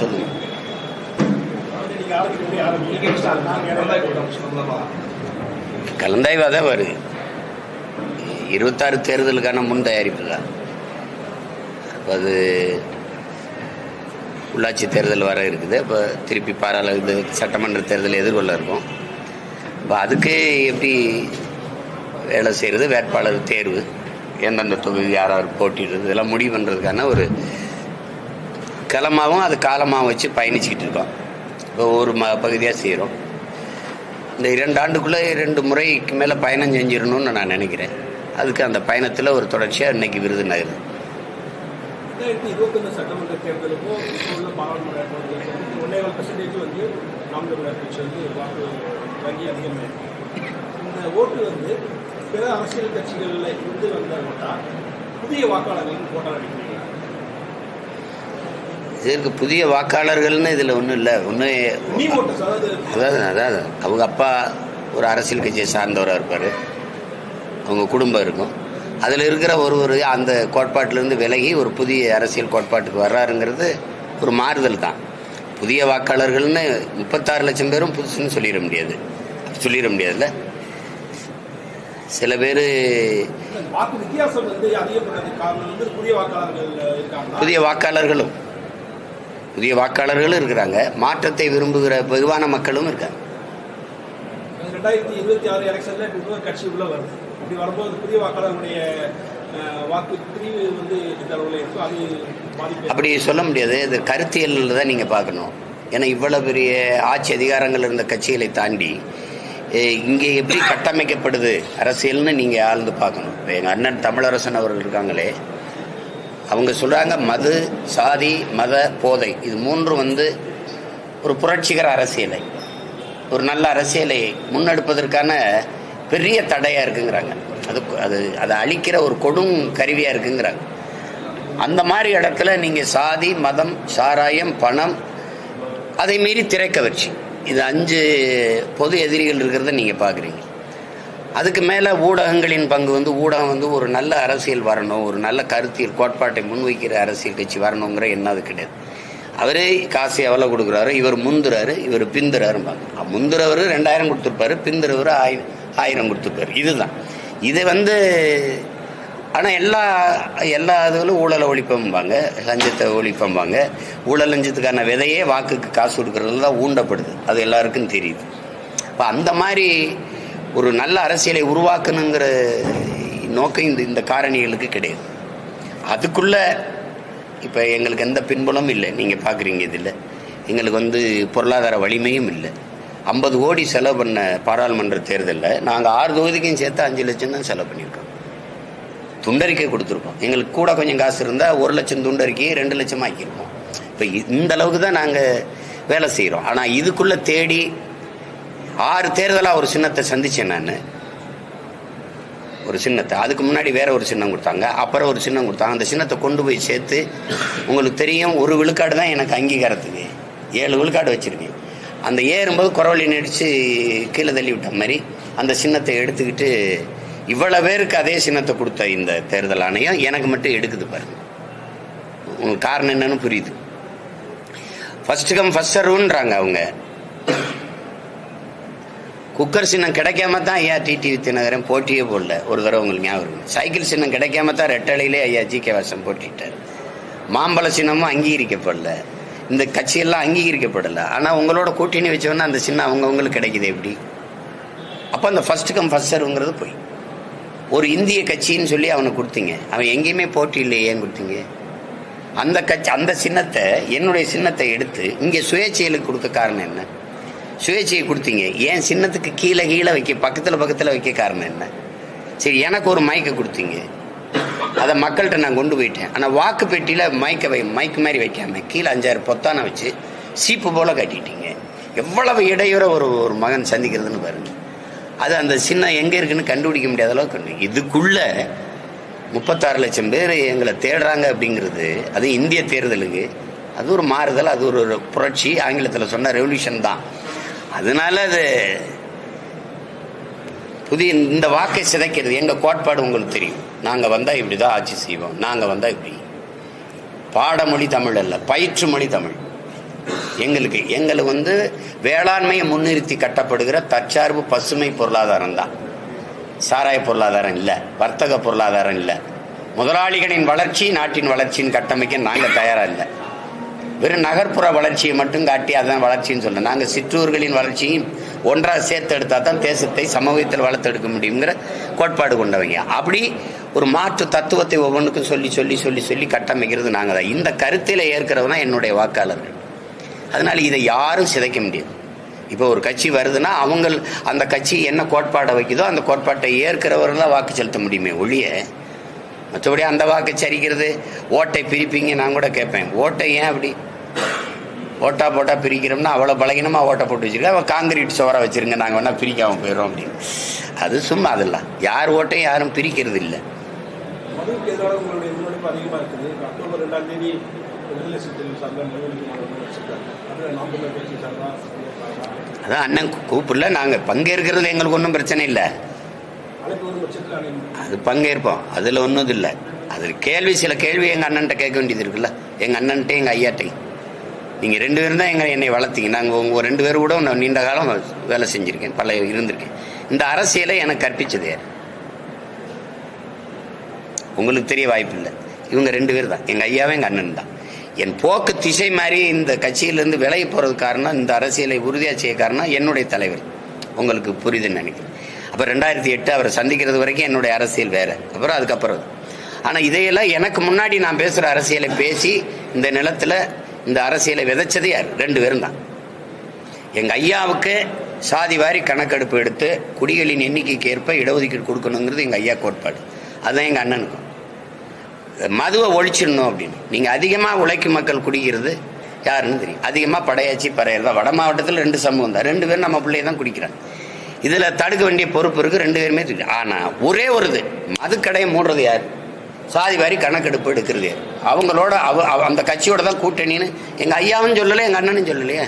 சொல்லுங்க. கலந்தாய்வாக தான் வருது. 26 தேர்தலுக்கான முன் தயாரிப்பு தான். அது உள்ளாட்சி தேர்தல் வர இருக்குது. இப்போ திருப்பி இது சட்டமன்ற தேர்தல் எதிர்கொள்ள இருக்கும். இப்போ அதுக்கு எப்படி வேலை செய்கிறது, வேட்பாளர் தேர்வு, எந்தெந்த தொகுதி யார் யார் போட்டிடுறது, இதெல்லாம் முடிவு பண்ணுறதுக்கான ஒரு களமாகவும் அது காலமாகவும் வச்சு பயணிச்சுக்கிட்டு இருக்கோம். இப்போ ஒரு பகுதியாக செய்கிறோம். இந்த 2 ஆண்டுக்குள்ளே 2 முறைக்கு மேலே பயணம் செஞ்சிடணும்னு நான் நினைக்கிறேன். அதுக்கு அந்த பயணத்தில் ஒரு தொடர்ச்சியாக இன்னைக்கு விருதுநகர் 2021 சட்டமன்ற தேர்தலுக்கும் உள்ள பாராளுமன்ற தேர்தலுக்கும் 1.5% வந்து நாம் தமிழர் கட்சி வந்து வாக்கு வங்கி அதிகமாக இந்த ஓட்டு வந்து பிற அரசியல் கட்சிகளில் இருந்து வந்தால் புதிய வாக்காளர்கள் போட்டால் அடிக்கிறீங்க. இதற்கு புதிய வாக்காளர்கள்னு இதில் ஒன்றும் இல்லை. அதாவது அவங்க அப்பா ஒரு அரசியல் கட்சியை சார்ந்தவராக இருப்பார், அவங்க குடும்பம் இருக்கும். அதில் இருக்கிற ஒருவர் அந்த கோட்பாட்டிலேருந்து விலகி ஒரு புதிய அரசியல் கோட்பாட்டுக்கு வர்றாருங்கிறது ஒரு மாறுதல் தான். புதிய வாக்காளர்கள்னு 36 லட்சம் பேரும் புதுசுன்னு சொல்லிட முடியாதுல்ல. சில பேர் புதிய வாக்காளர்களும் இருக்கிறாங்க, மாற்றத்தை விரும்புகிற வெகுவான மக்களும் இருக்காங்க. 2026 எலெக்ஷன்ல இன்னொரு கட்சி உள்ள வருது. அப்படி வரும்போது புதிய வாக்காளர்களுடைய வாக்கு பிரிவு வந்து இந்த அளவில் இருக்கும். அது அப்படி சொல்ல முடியாது. இது கருத்தியலில் தான் நீங்கள் பார்க்கணும். ஏன்னா இவ்வளோ பெரிய ஆட்சி அதிகாரங்கள் இருந்த கட்சிகளை தாண்டி இங்கே எப்படி கட்டமைக்கப்படுது அரசியல்னு நீங்கள் ஆழ்ந்து பார்க்கணும். இப்போ எங்கள் அண்ணன் தமிழரசன் அவர்கள் இருக்காங்களே, அவங்க சொல்கிறாங்க மது, சாதி, மத, போதை இது 3 வந்து ஒரு புரட்சிகர அரசியலை, ஒரு நல்ல அரசியலை முன்னெடுப்பதற்கான பெரிய தடையாக இருக்குங்கிறாங்க. அதை அழிக்கிற ஒரு கொடும் கருவியாக இருக்குங்கிறாங்க. அந்த மாதிரி இடத்துல நீங்கள் சாதி, மதம், சாராயம், பணம், அதை மீறி திரைக்கவர்ச்சி, இது 5 பொது எதிரிகள் இருக்கிறத நீங்கள் பார்க்குறீங்க. அதுக்கு மேலே ஊடகங்களின் பங்கு வந்து ஊடகம் வந்து ஒரு நல்ல அரசியல் வரணும், ஒரு நல்ல கருத்தியல் கோட்பாட்டை முன்வைக்கிற அரசியல் கட்சி வரணுங்கிற எண்ணம் அது கிடையாது. அவரே காசு எவ்வளோ கொடுக்குறாரு, இவர் முந்துறாரு, இவர் பிந்துறாரும்பாங்க. முந்துறவர் 2000 கொடுத்துருப்பாரு, பிந்துறவர் 1000 கொடுத்துருப்பாரு. இதுதான் இதை வந்து. ஆனால் எல்லா இதுகளும் ஊழலை ஒழிப்பம்பாங்க, லஞ்சத்தை ஒழிப்பம்பாங்க. ஊழல் லஞ்சத்துக்கான விதையே வாக்குக்கு காசு கொடுக்கறதுல தான் ஊண்டப்படுது. அது எல்லாருக்கும் தெரியுது. இப்போ அந்த மாதிரி ஒரு நல்ல அரசியலை உருவாக்கணுங்கிற நோக்கம் இந்த காரணிகளுக்கு கிடையாது. அதுக்குள்ள இப்போ எங்களுக்கு எந்த பின்புலமும் இல்லை. நீங்கள் பார்க்குறீங்க, இதில் எங்களுக்கு வந்து பொருளாதார வலிமையும் இல்லை. 50 கோடி செலவு பண்ண பாராளுமன்ற தேர்தலில் நாங்கள் 6 தொகுதிக்கும் சேர்த்து 5 லட்சம் தான் செலவு பண்ணியிருக்கோம். துண்டறிக்கை கொடுத்துருக்கோம். எங்களுக்கு கூட கொஞ்சம் காசு இருந்தால் 1 லட்சம் துண்டறிக்கையை 2 லட்சம் ஆக்கியிருக்கோம். இப்போ இந்த அளவுக்கு தான் நாங்கள் வேலை செய்கிறோம். ஆனால் இதுக்குள்ளே தேடி 6 தேர்தலாக ஒரு சின்னத்தை சந்தித்தேன் நான். ஒரு சின்னத்தை அதுக்கு முன்னாடி வேற ஒரு சின்னம் கொடுத்தாங்க, அப்புறம் ஒரு சின்னம் கொடுத்தாங்க. அந்த சின்னத்தை கொண்டு போய் சேர்த்து உங்களுக்கு தெரியும் 1 விழுக்காடு தான் எனக்கு அங்கீகாரத்துக்கு. 7 விழுக்காடு வச்சுருக்கேன். அந்த ஏறும்போது குறவழி நடித்து கீழே தள்ளி விட்ட மாதிரி அந்த சின்னத்தை எடுத்துக்கிட்டு இவ்வளோ பேருக்கு அதே சின்னத்தை கொடுத்த இந்த தேர்தல் ஆணையம் எனக்கு மட்டும் எடுக்குது பாருங்க. உங்களுக்கு காரணம் என்னன்னு புரியுது. ஃபர்ஸ்ட் கம் ஃபர்ஸ்ட் சர்வ்ன்றாங்க அவங்க. குக்கர் சின்னம் கிடைக்காம தான் ஐயா டிடிவி தினகரன் போட்டியே போடல. ஒரு தடவை உங்களுக்கு ஞாபகம் இருக்கு. சைக்கிள் சின்னம் கிடைக்காம தான் ரெட்டலையிலே ஐயா ஜி.கே. வாசன் போட்டிட்டார். மாம்பழ சின்னமும் அங்கீகரிக்கப்படல, இந்த கட்சியெல்லாம் அங்கீகரிக்கப்படலை. ஆனால் உங்களோட கூட்டணி வச்சோன்னா அந்த சின்னம் அவங்கவுங்களுக்கு கிடைக்குது எப்படி? அப்போ அந்த ஃபர்ஸ்ட் கம் ஃபர்ஸ்ட் சர்வ்ங்கிறது போய் ஒரு இந்திய கட்சின்னு சொல்லி அவனை கொடுத்தீங்க. அவன் எங்கேயுமே போட்டி இல்லை, ஏன் கொடுத்தீங்க? அந்த கட்சி அந்த சின்னத்தை, என்னுடைய சின்னத்தை எடுத்து இங்கே சுயேட்சைகளுக்கு கொடுக்க காரணம் என்ன? சுயேட்சையை கொடுத்தீங்க, ஏன் சின்னத்துக்கு கீழே வைக்க பக்கத்தில் வைக்க காரணம் என்ன? சரி, எனக்கு ஒரு மைக்கை கொடுத்தீங்க, அதை மக்கள்கிட்ட நான் கொண்டு போயிட்டேன். ஆனால் வாக்கு பெட்டியில் மைக்கு மாதிரி வைக்காம கீழே 5-6 பொத்தானை வச்சு சீப்பு போல கட்டிட்டீங்க. எவ்வளவு இடையூற ஒரு மகன் சந்திக்கிறதுன்னு பாருங்க. அது அந்த சின்னம் எங்கே இருக்குன்னு கண்டுபிடிக்க முடியாத அளவுக்கு. இதுக்குள்ள 36 லட்சம் பேர் எங்களை தேடுறாங்க அப்படிங்கிறது, அது இந்திய தேர்தலுக்கு அது ஒரு மாறுதல், அது ஒரு புரட்சி. ஆங்கிலத்தில் சொன்ன ரெவல்யூஷன் தான். அதனால அது புதிய இந்த வாக்கை சிதைக்கிறது. எங்கள் கோட்பாடு உங்களுக்கு தெரியும். நாங்கள் வந்தால் இப்படி தான் ஆட்சி செய்வோம், நாங்கள் வந்தால் இப்படி. பாடமொழி தமிழ் அல்ல, பயிற்று மொழி தமிழ். எங்களுக்கு வேளாண்மையை முன்னிறுத்தி கட்டப்படுகிற தற்சார்பு பசுமை பொருளாதாரம் தான். சாராய பொருளாதாரம் இல்லை, வர்த்தக பொருளாதாரம் இல்லை. முதலாளிகளின் வளர்ச்சி நாட்டின் வளர்ச்சியின் கட்டமைக்க நாங்கள் தயாராக இல்லை. வெறும் நகர்ப்புற வளர்ச்சியை மட்டும் காட்டி அதான் வளர்ச்சின்னு சொல்ல. நாங்கள் சிற்றூர்களின் வளர்ச்சியும் ஒன்றாக சேர்த்து எடுத்தால் தான் தேசத்தை சமூகத்தில் வளர்த்தெடுக்க முடியுங்கிற கோட்பாடு கொண்டவங்க. அப்படி ஒரு மாற்று தத்துவத்தை ஒவ்வொன்றுக்கும் சொல்லி சொல்லி சொல்லி சொல்லி கட்டமைக்கிறது நாங்கள் தான். இந்த கருத்தில் ஏற்கிறது தான் என்னுடைய வாக்காளர்கள். அதனால் இதை யாரும் சிதைக்க முடியாது. இப்போ ஒரு கட்சி வருதுன்னா அந்த கட்சி என்ன கோட்பாடை வைக்குதோ அந்த கோட்பாட்டை ஏற்கிறவர்கள் தான் வாக்கு செலுத்த முடியுமே ஒழிய, மற்றபடி அந்த வாக்கு சரிக்கிறது ஓட்டை பிரிப்பீங்க. நான் கூட கேட்பேன், ஓட்டை ஏன் அப்படி ஓட்டா போட்டா பிரிக்கிறோம்னா அவ்வளோ பலகீனமாக ஓட்டை போட்டு வச்சுருக்க, அவன் காங்கிரீட் சோறாக வச்சுருங்க, நாங்கள் வேணால் பிரிக்காமல் போயிடுறோம் அப்படின்னு. அது சும்மா அதெல்லாம் யார் ஓட்டையும் யாரும் பிரிக்கிறது இல்லை. மதுவுக்கு எதிராக உங்களுடைய முன்னெடுப்பு அதிகமாக இருக்குது. அக்டோபர் 2ஆம் தேதி அதான் அண்ணன் கூப்பிடல, நாங்கள் பங்கேற்கிறது எங்களுக்கு ஒன்றும் பிரச்சனை இல்லை. அது பங்கேற்போம், அதில் ஒன்றும் இல்லை. அது சில கேள்வி எங்கள் அண்ணன்ட்ட கேட்க வேண்டியது இருக்குல்ல, எங்கள் அண்ணன்ட்டே எங்கள் ஐயாட்டையும். நீங்கள் 2 பேரும் தான் என்னை வளர்த்தீங்க. நாங்கள் உங்கள் 2 பேரும் கூட நான் நீண்ட காலம் வேலை செஞ்சுருக்கேன், இருந்திருக்கேன். இந்த அரசியலை எனக்கு கற்பிச்சது யார்? உங்களுக்கு தெரிய வாய்ப்பு இல்லை. இவங்க 2 பேர் தான், எங்கள் ஐயாவும் எங்கள் அண்ணன் தான். என் போக்கு திசை மாதிரி இந்த கட்சியிலேருந்து விலகி போகிறது காரணம், இந்த அரசியலை உறுதியாக செய்ய காரணம் என்னுடைய தலைவர். உங்களுக்கு புரியுதுன்னு நினைக்கிறேன். அப்போ 2008 அவரை சந்திக்கிறது வரைக்கும் என்னுடைய அரசியல் வேறு, அப்புறம் அதுக்கப்புறம். ஆனால் இதையெல்லாம் எனக்கு முன்னாடி நான் பேசுகிற அரசியலை பேசி இந்த நிலத்தில் இந்த அரசியலை விதைச்சது யார்? 2 பேரும் தான். எங்கள் ஐயாவுக்கு சாதி வாரி கணக்கெடுப்பு எடுத்து குடிகளின் எண்ணிக்கைக்கு ஏற்ப இடஒதுக்கீடு கொடுக்கணுங்கிறது எங்கள் ஐயா கோட்பாடு. அதுதான் எங்கள் அண்ணனுக்கும். மதுவை ஒழிச்சிடணும் அப்படின்னு. நீங்கள் அதிகமாக உழைக்கும் மக்கள் குடிக்கிறது யாருன்னு தெரியும். அதிகமாக படையாச்சி பறையர் தான். வட மாவட்டத்தில் 2 சமூகம் தான், 2 பேரும் நம்ம பிள்ளைய தான் குடிக்கிறாங்க. இதில் தடுக்க வேண்டிய பொறுப்பு இருக்குது, 2 பேருமே இருக்கு. ஆனால் ஒரே ஒரு இது, மதுக்கடையை மூடுறது யார்? சாதி வாரி கணக்கெடுப்பு எடுக்கிறது யார்? அவங்களோட அந்த கட்சியோட தான் கூட்டணின்னு எங்கள் ஐயாவும் சொல்லலை, எங்கள் அண்ணனும் சொல்லலையே.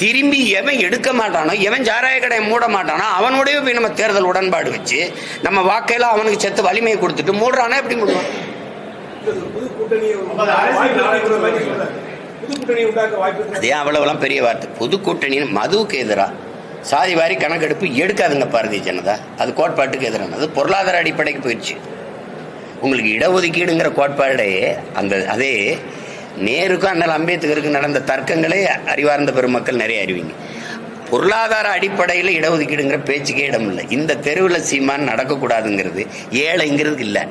திரும்பி எவன் எடுக்க மாட்டானோ, எவன் சாராய கடையை மூட மாட்டானோ அவனோடய போய் நம்ம தேர்தல் உடன்பாடு வச்சு நம்ம வாக்கையில் அவனுக்கு செத்து வலிமையை கொடுத்துட்டு மூடுறானா எப்படி மூடுவான்? அதே அவ்வளவுலாம் பெரிய வார்த்தை. புது கூட்டணி மதுவுக்கு எதிராக சாதி வாரி கணக்கெடுப்பு எடுக்காதுங்க பாரதிய ஜனதா. அது கோட்பாட்டுக்கு எதிரானது, பொருளாதார அடிப்படைக்கு போயிடுச்சு. உங்களுக்கு இடஒதுக்கீடுங்கிற கோட்பாடே அதே நேருக்கும் அண்ணல் அம்பேத்கருக்கு நடந்த தர்க்கங்களே அறிவார்ந்த பெருமக்கள் நிறைய அறிவிங்க. பொருளாதார அடிப்படையில் இடஒதுக்கீடுங்கிற பேச்சுக்கே இடம் இல்லை. இந்த தெருவில் சீமான் நடக்கக்கூடாதுங்கிறது ஏழைங்கிறதுக்கு இல்லை.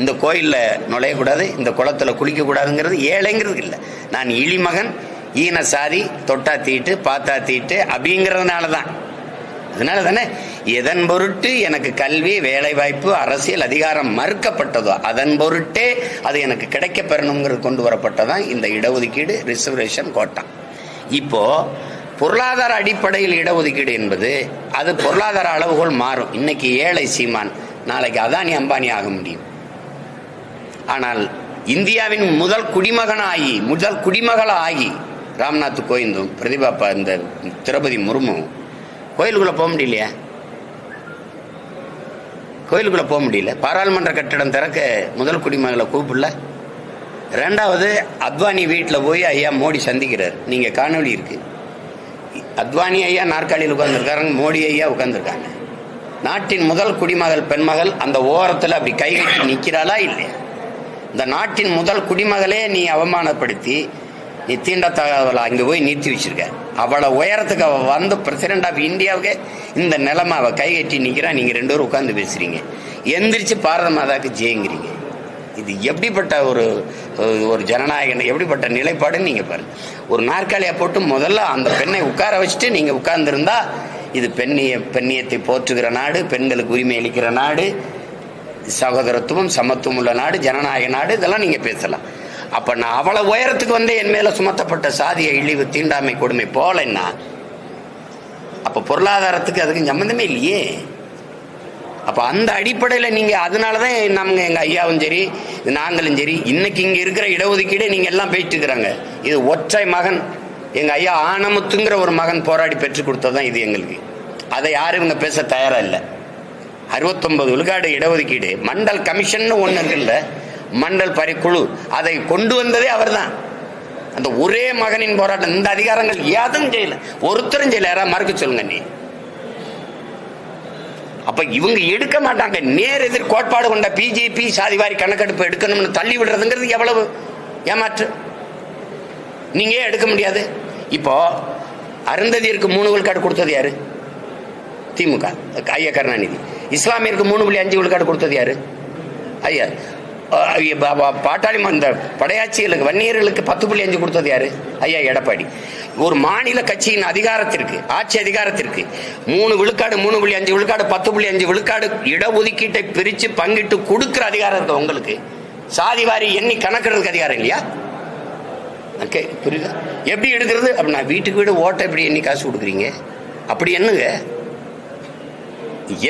இந்த கோயிலில் நுழையக்கூடாது, இந்த குளத்தில் குளிக்கக்கூடாதுங்கிறது ஏழைங்கிறதுக்கு இல்லை. நான் இழிமகன், ஈன சாதி, தொட்டா தீட்டு பார்த்தா தீட்டு அப்படிங்கிறதுனால தான். அதனால தானே எதன் பொருட்டு எனக்கு கல்வி, வேலை வாய்ப்பு, அரசியல் அதிகாரம் மறுக்கப்பட்டதோ அதன் பொருட்டே அது எனக்கு கிடைக்க பெறணுங்கிறது கொண்டு வரப்பட்டதான் இந்த இடஒதுக்கீடு, ரிசர்வேஷன், கோட்டா. இப்போ பொருளாதார அடிப்படையில் இடஒதுக்கீடு என்பது அது பொருளாதார அளவுகோல் மாறும். இன்னைக்கு ஏழை சீமான் நாளைக்கு அதானி அம்பானி ஆக முடியும். ஆனால் இந்தியாவின் முதல் குடிமகளாகி ராம்நாத் கோவிந்தும் பிரதிபா இந்த திரௌபதி முர்மு கோயிலுக்குள்ளே போக முடியலையா? கோயிலுக்குள்ளே போக முடியல. பாராளுமன்ற கட்டிடம் திறக்க முதல் குடிமகளை கூப்பிடல. 2வது அத்வானி வீட்டில் போய் ஐயா மோடி சந்திக்கிறார். நீங்கள் காணொலி இருக்கு. அத்வானி ஐயா நாற்காலியில் உட்கார்ந்துருக்காங்க, மோடி ஐயா உட்கார்ந்துருக்காங்க. நாட்டின் முதல் குடிமகள் பெண்மகள் அந்த ஓரத்தில் அப்படி கை கட்டி நிற்கிறாளா இல்லையா? இந்த நாட்டின் முதல் குடிமகளே நீ அவமானப்படுத்தி நீ தீண்டத்தகவலை அங்கே போய் நிறுத்தி வச்சிருக்க. அவளை உயரத்துக்கு அவள் வந்து பிரசிடென்ட் ஆஃப் இந்தியாவுக்கு இந்த நிலைமை அவள் கை கட்டி நிற்கிறா. நீங்கள் 2 பேரும் உட்காந்து பேசுகிறீங்க, எந்திரிச்சு பாரத மாதாக்கு ஜெயங்கிறீங்க. இது எப்படிப்பட்ட ஒரு ஜனநாயகம், எப்படிப்பட்ட நிலைப்பாடுன்னு நீங்கள் பாருங்க. ஒரு நாற்காலியை போட்டு முதல்ல அந்த பெண்ணை உட்கார வச்சுட்டு நீங்கள் உட்கார்ந்துருந்தா இது பெண்ணியத்தை போற்றுகிற நாடு, பெண்களுக்கு உரிமை அளிக்கிற நாடு, சகோதரத்துவம் சமத்துவம் உள்ள நாடு, ஜனநாயக நாடு, இதெல்லாம் நீங்கள் பேசலாம். அப்போ நான் அவளை உயரத்துக்கு வந்து என் மேலே சுமத்தப்பட்ட சாதிய இழிவு, தீண்டாமை, கொடுமை போலன்னா அப்போ பொருளாதாரத்துக்கு அதுக்கு சம்மந்தமே இல்லையே. அப்போ அந்த அடிப்படையில் நீங்கள் அதனால தான் எங்கள் ஐயாவும் சரி நாங்களும் சரி இன்னைக்கு இங்கே இருக்கிற இடஒதுக்கீடே நீங்கள் எல்லாம் போயிட்டு இருக்கிறாங்க. இது ஒற்றை மகன், எங்கள் ஐயா ஆனமுத்துங்கிற ஒரு மகன் போராடி பெற்றுக் கொடுத்ததான் இது எங்களுக்கு. அதை யாரும் இவங்க பேச தயாராக இல்லை. 69 விழுக்காடு இடஒதுக்கீடு மண்டல் கமிஷன் ஒன்று இருக்குல்ல, மண்டல் பரிக்குழு, அதை கொண்டு வந்ததே அவர் தான். அந்த ஒரே மகனின் போராட்டம். இந்த அதிகாரங்கள் யாரும் செய்யல, ஒருத்தரும் செய்யல. யாராவது மறுக்க சொல்லுங்க. நீ அப்ப இவங்க எடுக்க மாட்டாங்க. நேர் எதிர் கோட்பாடு கொண்ட பிஜேபி சாதிவாரி கணக்கெடுப்பு எடுக்கணும்னு தள்ளி விடுறதுங்கிறது எவ்வளவு ஏமாற்று. நீங்க எடுக்க முடியாது. இப்போ அருந்ததியருக்கு 3 விழுக்காடு கொடுத்தது யாரு? திமுக, ஐயா கருணாநிதி. இஸ்லாமியருக்கு 3.5 விழுக்காடு கொடுத்தது யாரு? ஐயா பாட்டாளி இந்த படையாட்சிகளுக்கு வன்னியர்களுக்கு 10.5 கொடுத்தது யாரு? ஐயா எடப்பாடி. ஒரு மாநில கட்சியின் அதிகாரத்திற்கு, ஆட்சி அதிகாரத்திற்கு 3 விழுக்காடு, 3.5 விழுக்காடு, 10.5 விழுக்காடு இடஒதுக்கீட்டை பிரிச்சு பங்கிட்டு கொடுக்கிற அதிகாரம் இருக்கு உங்களுக்கு. சாதிவாரி எண்ணி கணக்கிடுறதுக்கு அதிகாரம் இல்லையா? புரியுதா? எப்படி எடுக்கிறது அப்படின்னா, வீட்டுக்கு வீடு ஓட்ட எப்படி எண்ணி காசு கொடுக்குறீங்க? அப்படி என்னங்க,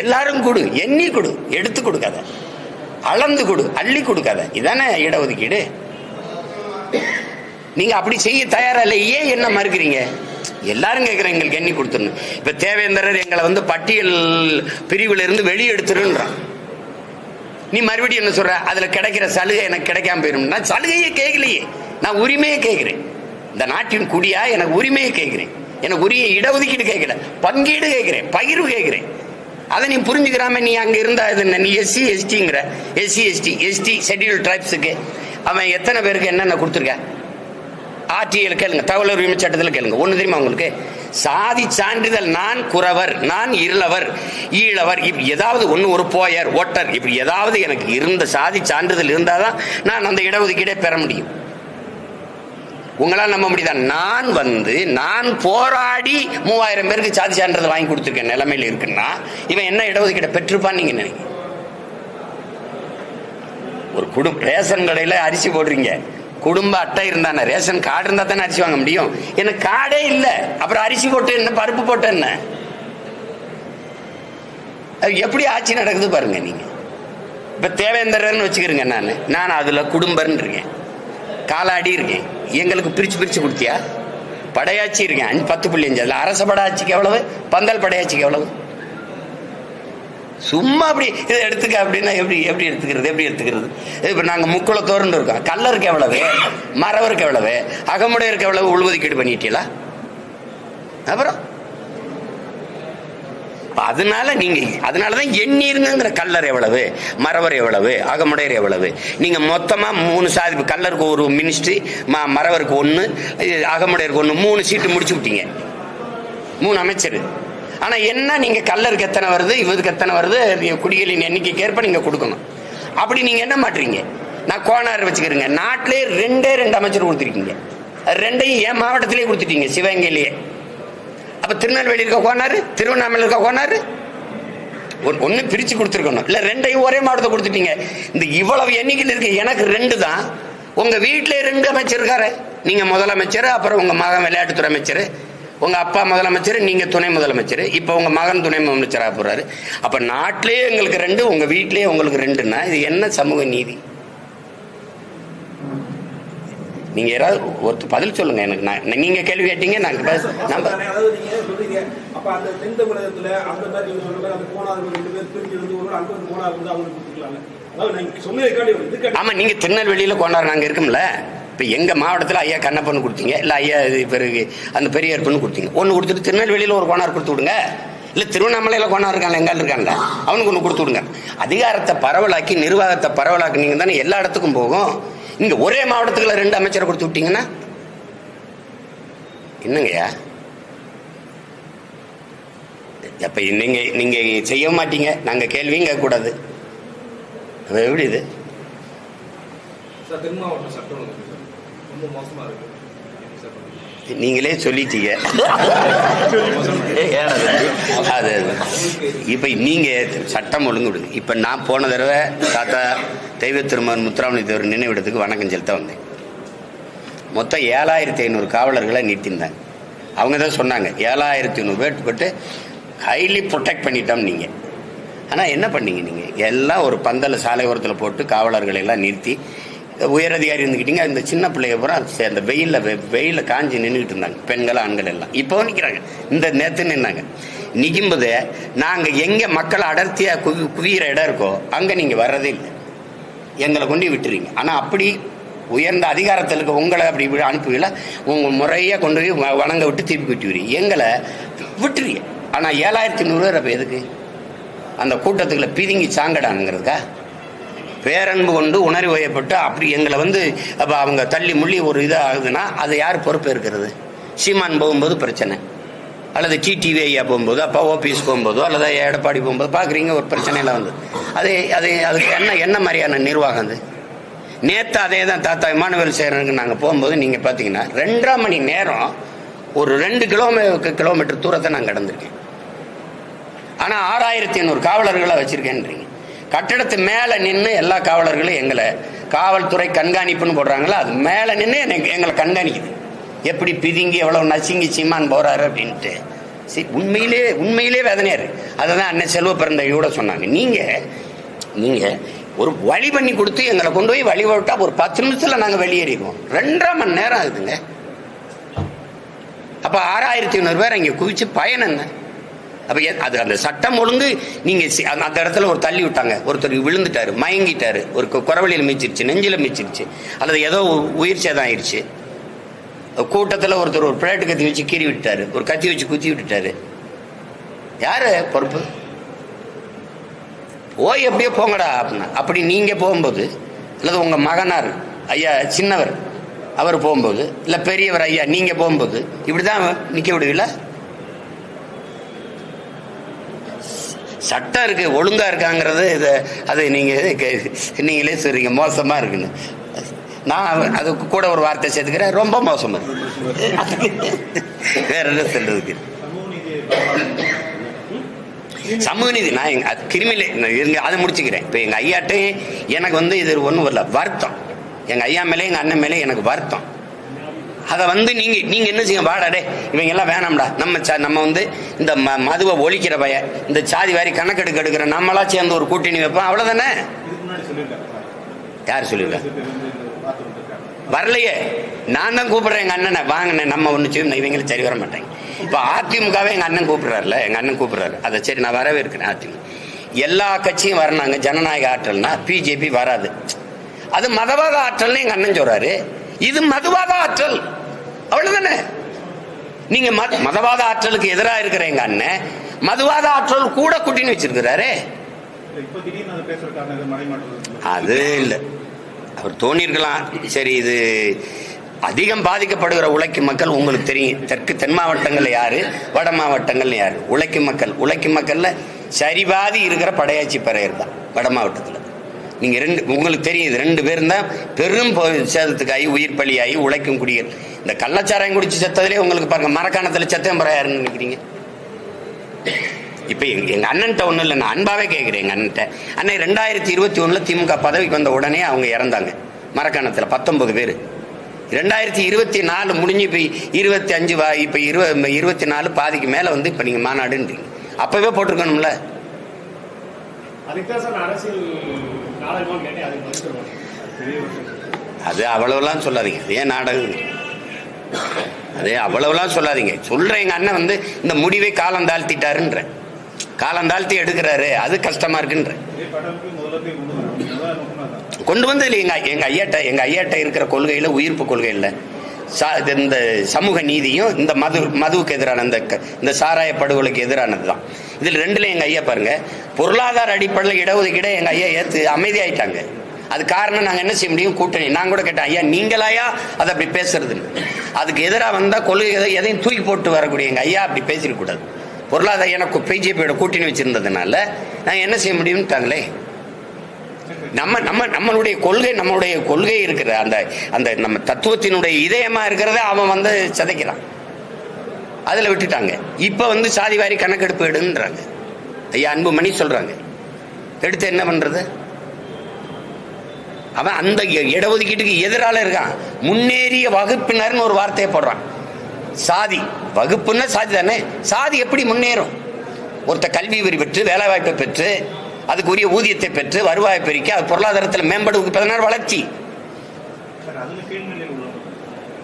எல்லாரும் கொடு, எண்ணி கொடு, எடுத்து கொடுக்காத, அளந்து கொடு, அள்ளி கொடுக்காத. இதானே இடஒதுக்கீடு. நீங்க அப்படி செய்ய தயாரா இல்லை. ஏன் என்ன மறுக்கிறீங்க? எல்லாரும் கேட்கிறேன், எங்களுக்கு எண்ணி கொடுத்துருணும். இப்ப தேவேந்திரர் எங்களை பட்டியல் பிரிவுல இருந்து வெளியே எடுத்துருன்றான். நீ மறுபடியும் என்ன சொல்ற? அதுல கிடைக்கிற சலுகை எனக்கு கிடைக்காம போயிடும். நான் சலுகையே கேட்கலையே, நான் உரிமையை கேட்கிறேன். இந்த நாட்டின் குடியா எனக்கு உரிமையை கேட்கிறேன். எனக்கு உரிய இடஒதுக்கீடு கேட்கல, பங்கீடு கேட்கிறேன், பகிர்வு கேட்கிறேன். அதை நீ புரிஞ்சுக்கிறாம நீ அங்க இருந்தா நீ எஸ்சி எஸ்டிங்கிற. எஸ்டி ஷெட்யூல்டு டிரைப்ஸுக்கு அவன் எத்தனை பேருக்கு என்னென்ன கொடுத்துருக்க? ஆர்டிஎல் கேளுங்க, தகவல் உரிமை சட்டத்தில் கேளுங்க. ஒண்ணு தெரியுமா உங்களுக்கு? சாதி சான்றிதழ், நான் குறவர், நான் இருளவர், ஈழவர், ஏதாவது ஒண்ணு, ஒரு போயர், ஒட்டர், இப்படி ஏதாவது எனக்கு இருந்த சாதி சான்றிதழ் இருந்தாதான் நான் அந்த இடஒதுக்கீடை பெற முடியும். உங்களால் நம்ப முடியுதா? நான் போராடி 3000 பேருக்கு சாதி சான்றிதழ் வாங்கி கொடுத்துருக்கேன் நிலைமையில இருக்குன்னா இவன் என்ன இடஒதுக்கீடை பெற்றிருப்பான்னு நீங்க நினைக்கிறீங்க? ஒரு குடும்ப ரேஷன் கடையில அரிசி போடுறீங்க, குடும்ப அட்டை இருந்தானே, ரேஷன் கார்டு இருந்தா தானே அரிசி வாங்க முடியும். எனக்கு கார்டே இல்லை, அப்புறம் அரிசி போட்டு என்ன, பருப்பு போட்டு என்ன? எப்படி ஆட்சி நடக்குது பாருங்க. நீங்க இப்ப தேவேந்திரன் வச்சுக்கிறீங்க, நான் அதுல குடும்பர்னு இருக்கேன், காலாடி இருக்கேன். எங்களுக்கு பிரிச்சு கொடுத்தியா? படையாட்சி இருக்கேன் 10.5. அதுல அரச படையாட்சிக்கு எவ்வளவு, பந்தல் படையாட்சிக்கு எவ்வளவு? சும்மா அப்படி இதை எடுத்துக்க அப்படின்னா எப்படி எடுத்துக்கிறது? இப்ப நாங்க முக்குளத்தோர்னு இருக்கோம். கல்லருக்கு எவ்வளவு, மறவருக்கு எவ்வளவு, அகமுடையருக்கு எவ்வளவு உள்ஒதுக்கீடு பண்ணிட்டீங்களா? அப்புறம் அதனாலதான் எண்ணீருங்கிற. கல்லர் எவ்வளவு, மறவர் எவ்வளவு, அகமுடையர் எவ்வளவு? நீங்க மொத்தமா 3 சாதி, கல்லருக்கு ஒரு மினிஸ்ட்ரி, மறவருக்கு 1, அகமுடையருக்கு 1, 3 சீட்டு முடிச்சு விட்டீங்க, 3 அமைச்சர். ஆனா என்ன, நீங்க கல்லருக்கு எத்தனை வருது, இவருக்கு எத்தனை வருது, குடிகளின் எண்ணிக்கைக்கு ஏற்ப நீங்க கொடுக்கணும். அப்படி நீங்க என்ன மாட்டீங்க? நான் கோனார் வச்சுக்கிறேங்க, நாட்டிலே 2 அமைச்சர் கொடுத்துருக்கீங்க. 2ஐயும் என் மாவட்டத்திலேயே கொடுத்துட்டீங்க, சிவகங்கையிலேயே. அப்ப திருநெல்வேலி இருக்க கோனாரு, திருவண்ணாமலை இருக்க கோனாரு, ஒண்ணு பிரிச்சு கொடுத்துருக்கணும். இல்ல 2ஐயும் ஒரே மாவட்டத்தை கொடுத்துட்டீங்க. இந்த இவ்வளவு எண்ணிக்கையில் இருக்கு, எனக்கு 2 தான். உங்க வீட்டிலே 2 அமைச்சர் இருக்காரு. நீங்க முதலமைச்சர், அப்புறம் உங்க மகன் விளையாட்டுத்துறை அமைச்சர், உங்க அப்பா முதலமைச்சர், நீங்க துணை முதலமைச்சர், இப்ப உங்க மகன் துணை முதலமைச்சராக போறாரு. அப்ப நாட்டிலேயே எங்களுக்கு 2, உங்க வீட்டிலேயே உங்களுக்கு 2ன்னா இது என்ன சமூக நீதி? நீங்க யாராவது ஒரு பதில் சொல்லுங்க எனக்கு. நீங்க கேள்வி கேட்டீங்க, ஆமா, நீங்க திருநெல்வேலியில கோனார் நாங்க இருக்கும்ல. இப்ப எங்க மாவட்டத்தில் ஐயா கண்ணப்பன்னு கொடுத்தீங்க, இல்ல ஐயா பிறகு அந்த பெரியார்பன்னு கொடுத்தீங்க. ஒண்ணு கொடுத்துட்டு திருநெல்வேலியில ஒரு கோனார் கொடுத்து விடுங்க. இல்ல திருவண்ணாமலையில கோனார் இருக்காங்க, எங்கால இருக்காங்க, அவனுக்கு ஒண்ணு கொடுத்து விடுங்க. அதிகாரத்தை பரவலாக்கி, நிர்வாகத்தை பரவலாக்குனீங்க தானே எல்லா இடத்துக்கும் போகும். இங்க ஒரே மாவட்டத்துக்குள்ள 2 அமைச்சரை கொடுத்து விட்டீங்கன்னா என்னங்கய்யா? அப்ப நீங்க செய்ய மாட்டீங்க, நாங்க கேள்வியும் கேட்க கூடாது. எப்படி இது? நீங்களே சொல்லிட்டீங்க. அது இப்ப நீங்க சட்டம் ஒழுங்கு விடுங்க. இப்ப நான் போன தடவை தாத்தா தெய்வ திருமகன் முத்துராமலிங்க தேவர் நினைவிடத்துக்கு வணக்கம் செலுத்த வந்தேன். மொத்தம் 7500 காவலர்களை நிறுத்திருந்தாங்க. அவங்க தான் சொன்னாங்க 7500 பேர் போட்டு ஹைலி ப்ரொடெக்ட் பண்ணிட்டோம் நீங்க. ஆனா என்ன பண்ணீங்க நீங்க? எல்லாம் ஒரு பந்தல சாலை ஓரத்தில் போட்டு காவலர்களை எல்லாம் நிறுத்தி, உயரதிகாரி இருந்துக்கிட்டீங்க. இந்த சின்ன பிள்ளைய பூரா அந்த வெயில காஞ்சி நின்றுக்கிட்டு இருந்தாங்க, பெண்கள் ஆண்கள் எல்லாம். இப்போ நிற்கிறாங்க, இந்த நேற்று நின்னாங்க. நிக்கும்போது நாங்க எங்க மக்கள் அடர்த்தியா குவிகிற இடம் இருக்கோ அங்க நீங்க வர்றதே இல்லை, எங்களை கொண்டு விட்டுறீங்க. ஆனா அப்படி உயர்ந்த அதிகாரத்தில் இருக்க உங்களை அப்படி இப்படி அனுப்புவீங்களா? உங்கள் முறையாக கொண்டு போய் வணங்க விட்டு திருப்பி விட்டுவீங்க, எங்களை விட்டுறீங்க. ஆனால் 7500 பேர் அப்போ எதுக்கு? அந்த கூட்டத்துக்குள்ள பிதுங்கி சாங்கடானுங்கிறதுக்கா? பேரன்பு கொண்டு உணர்வு வயப்பட்டு அப்படி எங்களை அப்போ அவங்க தள்ளி முள்ளி ஒரு இதாக ஆகுதுன்னா அதை யார் பொறுப்பு இருக்கிறது? சீமான் போகும்போது பிரச்சனை, அல்லது டிடிவி ஐயா போகும்போது, அப்போ ஓபிஎஸ் போகும்போதோ, அல்லது எடப்பாடி போகும்போது பார்க்குறீங்க ஒரு பிரச்சனையில் அதுக்கு என்ன மாதிரியான நிர்வாகம் அது? நேற்று அதே தான் தாத்தா இமானுவேல் சேரனுக்கு நாங்கள் போகும்போது நீங்கள் பார்த்தீங்கன்னா 2.5 மணி நேரம் ஒரு 2 கிலோமீட்டர் தூரத்தை நான் கடந்திருக்கேன். ஆனால் 6500 காவலர்களை வச்சுருக்கேன்றீங்க. கட்டடத்து மேலே நின்று எல்லா காவலர்களும் எங்களை காவல்துறை கண்காணிப்புன்னு போடுறாங்களா, அது மேலே நின்று எங்களை கண்காணிக்குது. எப்படி பிதுங்கி எவ்வளோ நசுங்கி சீமான் போகிறாரு அப்படின்ட்டு. உண்மையிலே வேதனையாக இருக்கு. அதை தான் அண்ணன் செல்வ பிறந்தகையோட சொன்னாங்க. நீங்கள் ஒரு வழி பண்ணி கொடுத்து எங்களை கொண்டு போய் வழி விட்டா ஒரு 10 நிமிஷத்தில் நாங்கள் வெளியேறிடுவோம். 2.5 மணி நேரம் ஆகுதுங்க. அப்போ 6500 பேர் இங்கே குவிச்சு பயன் என்ன? அப்போ அது அந்த சட்டம் ஒழுங்கு நீங்கள் அந்த இடத்துல ஒரு தள்ளி விட்டாங்க, ஒருத்தர் விழுந்துட்டாரு, மயங்கிட்டாரு, ஒரு குறவழியில் மீச்சிருச்சு, நெஞ்சில் மீச்சிருச்சு, அல்லது ஏதோ உயிர் சேதம் ஆயிடுச்சு. கூட்டத்தில் ஒருத்தர் ஒரு பிளேட்டு கத்தி வச்சு கீறி விட்டாரு, ஒரு கத்தி வச்சு குத்தி விட்டுட்டாரு. யாரு பொறுப்பு? ஓய் எப்படியோ போங்கடா அப்படின்னா. அப்படி நீங்கள் போகும்போது, அல்லது உங்கள் மகனார் ஐயா சின்னவர் அவர் போகும்போது, இல்லை பெரியவர் ஐயா நீங்கள் போகும்போது இப்படி தான் நிற்க விடுவீங்களா? சட்டம் இருக்கு, ஒழுங்கா இருக்காங்கிறது அது நீங்களே சொல்றீங்க மோசமா இருக்குன்னு. நான் அதுக்கு கூட ஒரு வார்த்தை சேர்த்துக்கிறேன், ரொம்ப மோசமா இருக்கு. வேற என்ன சொல்றதுக்கு? சமூக நீதி நான் கிருமியில இருங்க, அதை முடிச்சுக்கிறேன். இப்போ எங்கள் ஐயாட்டே எனக்கு இது ஒன்றும் வரல, வருத்தம். எங்கள் ஐயா மேலே எங்கள் அண்ணன் மேலே எனக்கு வருத்தம். அதை நீங்கள் என்ன செய்ய, வாடாடே இவங்க எல்லாம் வேணாம்டா, நம்ம இந்த மதுவை ஒழிக்கிற பையன், இந்த சாதி வாரி கணக்கெடுக்க எடுக்கிற நம்மளா சேர்ந்து ஒரு கூட்டணி வைப்போம், அவ்வளோதானே. யார் சொல்லியிருக்கா? வரலையே, நான் தான் கூப்பிடுறேன் எங்கள் அண்ணனை, வாங்கினே நம்ம ஒன்று செய்யும், இவங்களும் சரி வர மாட்டாங்க. இப்போ அதிமுகவே எங்கள் அண்ணன் கூப்பிடுறாருல, எங்கள் அண்ணன் கூப்பிடுறாரு, அதை சரி நான் வரவே இருக்கிறேன். அதிமுக எல்லா கட்சியும் வரனாங்க, ஜனநாயக ஆற்றல்னா பிஜேபி வராது. அது மதவாத ஆற்றல்னு எங்கள் அண்ணன் சொல்றாரு, இது மதுவாத ஆற்றல், அவ்வளவுதானே. நீங்க மதவாத ஆற்றலுக்கு எதிராக இருக்கிற எங்க அண்ணன் மதுவாத ஆற்றல் கூட கூட்டின்னு வச்சிருக்கிறாரு. அது இல்லை, அவர் தோணிருக்கலாம். சரி, இது அதிகம் பாதிக்கப்படுகிற உழைக்கும் மக்கள் உங்களுக்கு தெரியும். தென் மாவட்டங்கள்ல யாரு, வட மாவட்டங்கள்ல யாரு? உழைக்கும் மக்கள்ல சரிபாதி இருக்கிற படையாச்சி பறையர் தான் வட மாவட்டத்தில். நீங்க உங்களுக்கு தெரியும், இது 2 பேரும் தான் பெரும் சேதத்துக்காகி உயிர் பலியாகி உழைக்கும் குடிகள். இந்த கள்ளச்சாராயம் குடிச்சு செத்ததுலேயே உங்களுக்கு பாருங்க, மரக்காணத்தில் செத்தம் யாருன்னு நினைக்கிறீங்க? இப்போ எங்க அண்ணன்ட்ட ஒன்றும் இல்லை, நான் அன்பாவே கேட்குறேன். எங்க அண்ணன்ட்ட, அண்ணன் 2021 திமுக பதவிக்கு வந்த உடனே அவங்க இறந்தாங்க மரக்காணத்தில் 19 பேர். 2024 முடிஞ்சு இப்போ 25 இப்போ 24 பாதிக்கு மேலே இப்போ நீங்கள் மாநாடுன்றீங்க. அப்பவே போட்டிருக்கணும்ல. அது அவ்வளவுலாம் சொல்லாதீங்க, ஏன் நாடகம், அதே அவ்வளவுலாம் சொல்லாதீங்க. சொல்றேன், எங்க அண்ணன் இந்த முடிவை காலம் தாழ்த்திட்டாருன்ற, காலம் தாழ்த்தி எடுக்கிறாரு, அது கஷ்டமா இருக்குன்ற. கொண்டு வந்து எங்க ஐயாட்ட இருக்கிற கொள்கையில, உயிர்ப்பு கொள்கையில் இந்த சமூக நீதியும் இந்த மதுவுக்கு எதிரான இந்த சாராய படுகொலைக்கு எதிரானது தான். இதில் 2ல எங்க ஐயா பாருங்க, பொருளாதார அடிப்படையில் இடஒதுக்கீடு எங்க ஐயா ஏத்து அமைதியாயிட்டாங்க. அது காரணம் நாங்கள் என்ன செய்ய முடியும், கூட்டணி. நான் கூட கேட்டேன், ஐயா நீங்களாயா அதை அப்படி பேசுறதுன்னு. அதுக்கு எதிராக வந்தால் கொள்கை எதையும் தூக்கி போட்டு வரக்கூடிய எங்கள் ஐயா அப்படி பேசிடக்கூடாது. பொருளாதார எனக்கு பிஜேபியோட கூட்டணி வச்சிருந்ததுனால நாங்கள் என்ன செய்ய முடியும்ட்டாங்களே. நம்மளுடைய கொள்கை இருக்கிற அந்த நம்ம தத்துவத்தினுடைய இதயமா இருக்கிறத அவன் சிதைக்கிறான், அதில் விட்டுட்டாங்க. இப்போ சாதிவாரி கணக்கெடுப்பு எடுன்றாங்க. ஐயா அன்புமணி சொல்றாங்க, எடுத்து என்ன பண்றது? அவன் அந்த இடஒதுக்கீட்டுக்கு எதிரால இருக்கான். முன்னேறிய வகுப்பினர்னு ஒரு வார்த்தையை போடுறான். சாதி வகுப்புன்னா சாதி தானே. சாதி எப்படி முன்னேறும்? ஒருத்த கல்வி வரி பெற்று வேலை வாய்ப்பை பெற்று அதுக்குரிய ஊதியத்தை பெற்று வருவாயை பெருக்கி அது பொருளாதாரத்தில் மேம்படுவதற்கு 14 வளர்ச்சி.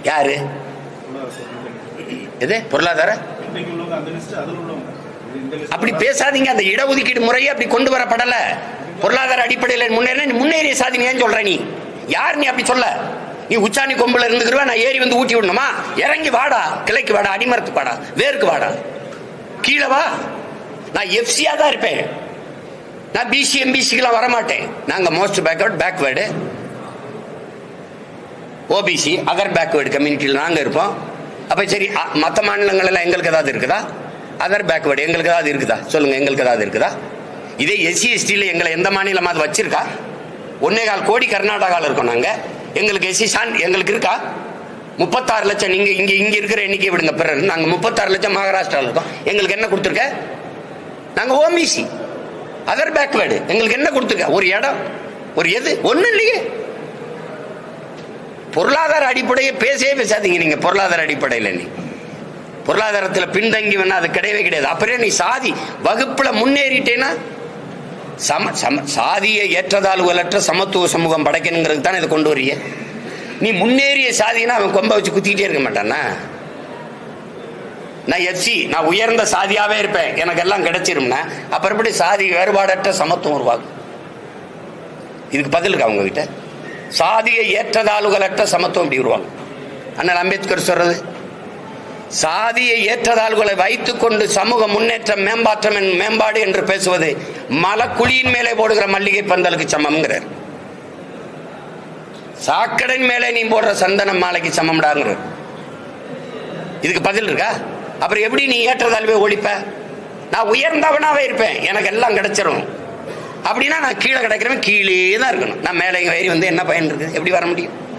யாரு எது பொருளாதார? அப்படி பேசாதீங்க. அந்த இடஒதுக்கீடு முறையை அப்படி கொண்டு வரப்படல. பொருளாதார அடிப்படையில் முன்னேறிய சாதி ஏன் சொல்ற? நீ யார்? நீ அப்படி சொல்ல நீ உச்சாணி கொம்புல இருந்துக்கிறவா, நான் ஏறி வந்து ஊட்டி விடணுமா? இறங்கி வாடா, கிளைக்கு வாடா, அடிமரத்து வாடா, வேருக்கு வாடா, கீழே வா. நான் எஃப்சியா தான் இருப்பேன். நான் பிசி எம்பிசிக்கெல்லாம் வரமாட்டேன். நாங்க most backward OBC other backward கம்யூனிட்டியில் நாங்க இருப்போம். அப்ப சரி, மற்ற மாநிலங்கள் எல்லாம் எங்களுக்கு ஏதாவது இருக்குதா? அதர் பேக்வேர்டு எங்களுக்கு ஏதாவது இருக்குதா? சொல்லுங்க, எங்களுக்கு ஏதாவது இருக்குதா? இதே எஸ்சி எஸ்டியில் எங்களை எந்த மாநிலமாவது வச்சிருக்கா? 1.25 கோடி கர்நாடகாவில் இருக்கோம் நாங்க. எங்களுக்கு எஸ்சி எங்களுக்கு இருக்கா? 36 லட்சம். நீங்க இங்க இருக்கிற எண்ணிக்கை விடுங்க, பிறகு நாங்க 36 லட்சம் மகாராஷ்டிராவில் இருக்கோம். எங்களுக்கு என்ன கொடுத்துருக்க? நாங்க ஓபிசி அதர் பேக்வேர்டு. எங்களுக்கு என்ன கொடுத்துருக்க? ஒரு இடம், ஒரு எது? ஒண்ணு இல்லையே. பொருளாதார அடிப்படையை பேசவே பேசாதீங்க நீங்க. பொருளாதார அடிப்படையில் நீ பொருளாதாரத்தில் பின்தங்கி வேணா அது கிடையவே கிடையாது. அப்புறம் நீ சாதி வகுப்புல முன்னேறிட்டேன்னா சாதியை ஏற்றதாழ்வுகளற்ற சமத்துவ சமூகம் படைக்கணுங்கிறது தானே இதை கொண்டு வரிய. நீ முன்னேறிய சாதினா அவன் கொம்ப வச்சு குத்திக்கிட்டே இருக்க மாட்டானா? நான் எஃப்சி, நான் உயர்ந்த சாதியாவே இருப்பேன், எனக்கு எல்லாம் கிடைச்சிரும்னா அப்புறம் எப்படி சாதி வேறுபாடற்ற சமத்துவம் உருவாகும்? இதுக்கு பதில் இருக்கா அவங்க கிட்ட? சாதியை ஏற்றதாழ்வுகளற்ற சமத்துவம் இப்படி உருவாகும். அண்ணல் அம்பேத்கர் சொல்றது, சாதியை ஏற்றதாழ்வுகளை வைத்துக் கொண்டு சமூக முன்னேற்றம் மேம்பாடு என்று பேசுவது மலக்குழியின் மேலே போடுகிற மல்லிகை பந்தலுக்கு சமம்ங்கிறார். சாக்கடையின் மேலே நீ போடுற சந்தன மாலைக்கு சமம்டாங்கிறார். இதுக்கு பதில் இருக்கா? அப்புறம் எப்படி நீ ஏற்றதாழ்வை ஒழிப்ப? நான் உயர்ந்தவனாவே இருப்பேன், எனக்கு எல்லாம் கிடைச்சிரும் அப்படின்னா நான் கீழே கிடைக்கிறவன் கீழே தான் இருக்கணும். நான் மேலே ஏறி வந்து என்ன பயன் இருக்குது? எப்படி வர முடியும்?